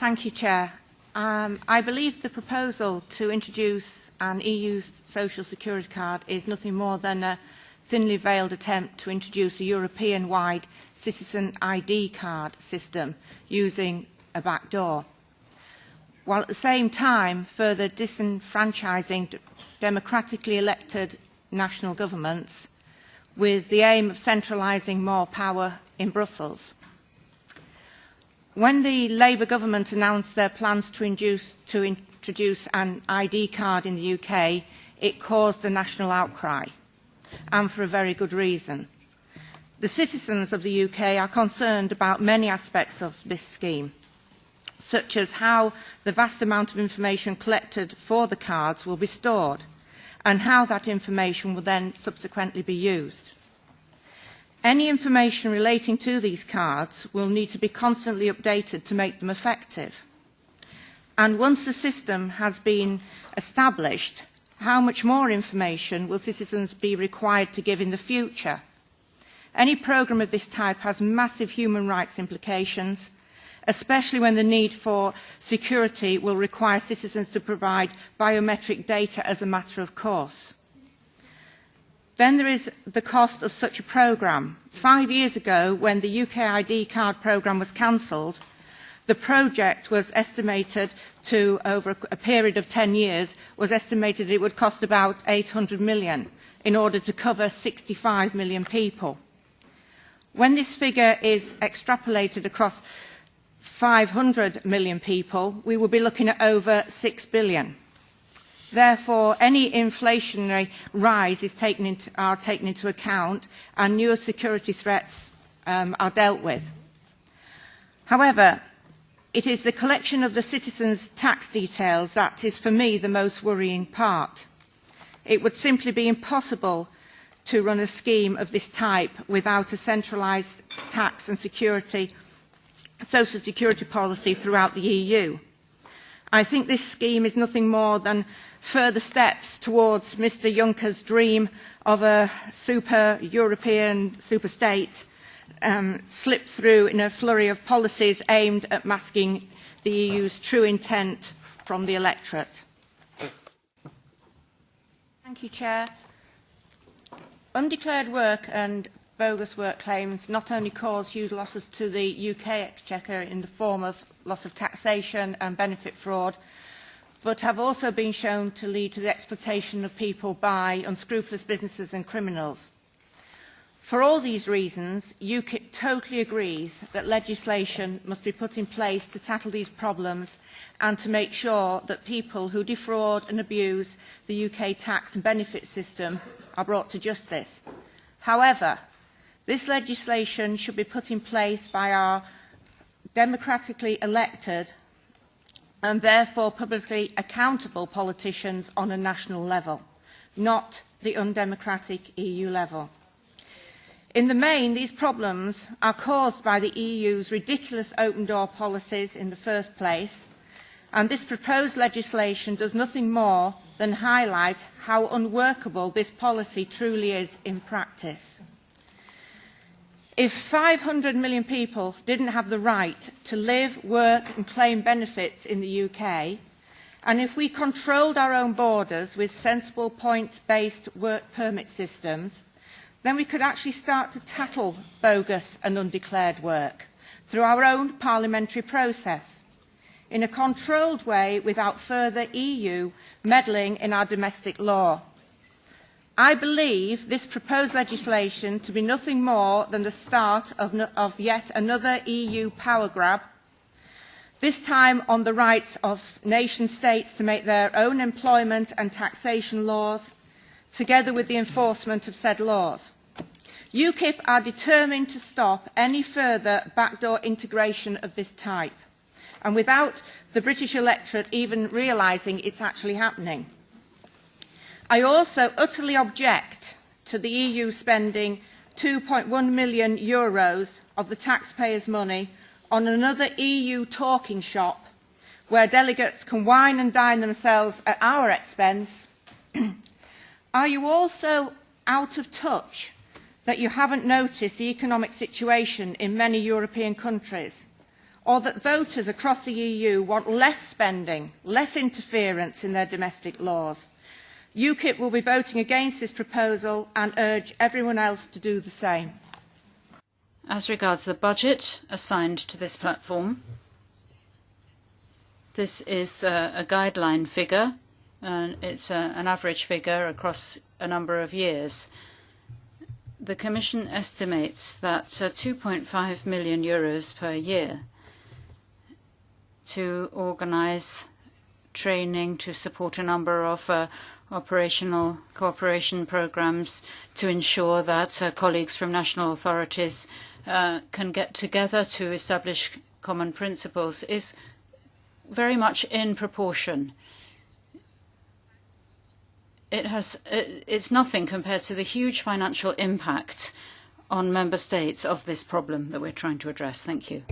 Thank you, Chair. I believe the proposal to introduce an EU social security card is nothing more than a thinly veiled attempt to introduce a European-wide citizen ID card system using a backdoor, while at the same time further disenfranchising democratically elected national governments with the aim of centralising more power in Brussels. When the Labour government announced their plans to introduce an ID card in the UK, it caused a national outcry, and for a very good reason. The citizens of the UK are concerned about many aspects of this scheme, such as how the vast amount of information collected for the cards will be stored, and how that information will then subsequently be used. Any information relating to these cards will need to be constantly updated to make them effective. And once the system has been established, how much more information will citizens be required to give in the future? Any programme of this type has massive human rights implications, especially when the need for security will require citizens to provide biometric data as a matter of course. Then there is the cost of such a programme. 5 years ago, when the UK ID card programme was cancelled, the project was estimated to, over a period of 10 years, was estimated it would cost about 800 million in order to cover 65 million people. When this figure is extrapolated across 500 million people, we will be looking at over 6 billion. Therefore, any inflationary rise is taken into account, and newer security threats are dealt with. However, it is the collection of the citizens' tax details that is, for me, the most worrying part. It would simply be impossible to run a scheme of this type without a centralised tax and social security policy throughout the EU. I think this scheme is nothing more than further steps towards Mr Juncker's dream of a super European super state slipped through in a flurry of policies aimed at masking the EU's true intent from the electorate. Thank you, Chair. Undeclared work and bogus work claims not only cause huge losses to the UK exchequer in the form of loss of taxation and benefit fraud, but have also been shown to lead to the exploitation of people by unscrupulous businesses and criminals. For all these reasons, UKIP totally agrees that legislation must be put in place to tackle these problems and to make sure that people who defraud and abuse the UK tax and benefit system are brought to justice. However, this legislation should be put in place by our democratically elected and therefore publicly accountable politicians on a national level, not the undemocratic EU level. In the main, these problems are caused by the EU's ridiculous open-door policies in the first place, and this proposed legislation does nothing more than highlight how unworkable this policy truly is in practice. If 500 million people didn't have the right to live, work and claim benefits in the UK, and if we controlled our own borders with sensible point-based work permit systems, then we could actually start to tackle bogus and undeclared work through our own parliamentary process, in a controlled way without further EU meddling in our domestic law. I believe this proposed legislation to be nothing more than the start of yet another EU power grab, this time on the rights of nation states to make their own employment and taxation laws, together with the enforcement of said laws. UKIP are determined to stop any further backdoor integration of this type, and without the British electorate even realising it's actually happening. I also utterly object to the EU spending €2.1 million of the taxpayers' money on another EU talking shop where delegates can wine and dine themselves at our expense. Are you also out of touch that you haven't noticed the economic situation in many European countries? or that voters across the EU want less spending, less interference in their domestic laws. UKIP will be voting against this proposal and urge everyone else to do the same. As regards the budget assigned to this platform, this is a guideline figure, and it's an average figure across a number of years. The Commission estimates that 2.5 million euros per year to organise training, to support a number of operational cooperation programmes, to ensure that colleagues from national authorities can get together to establish common principles, is very much in proportion. It's nothing compared to the huge financial impact on member states of this problem that we're trying to address. Thank you.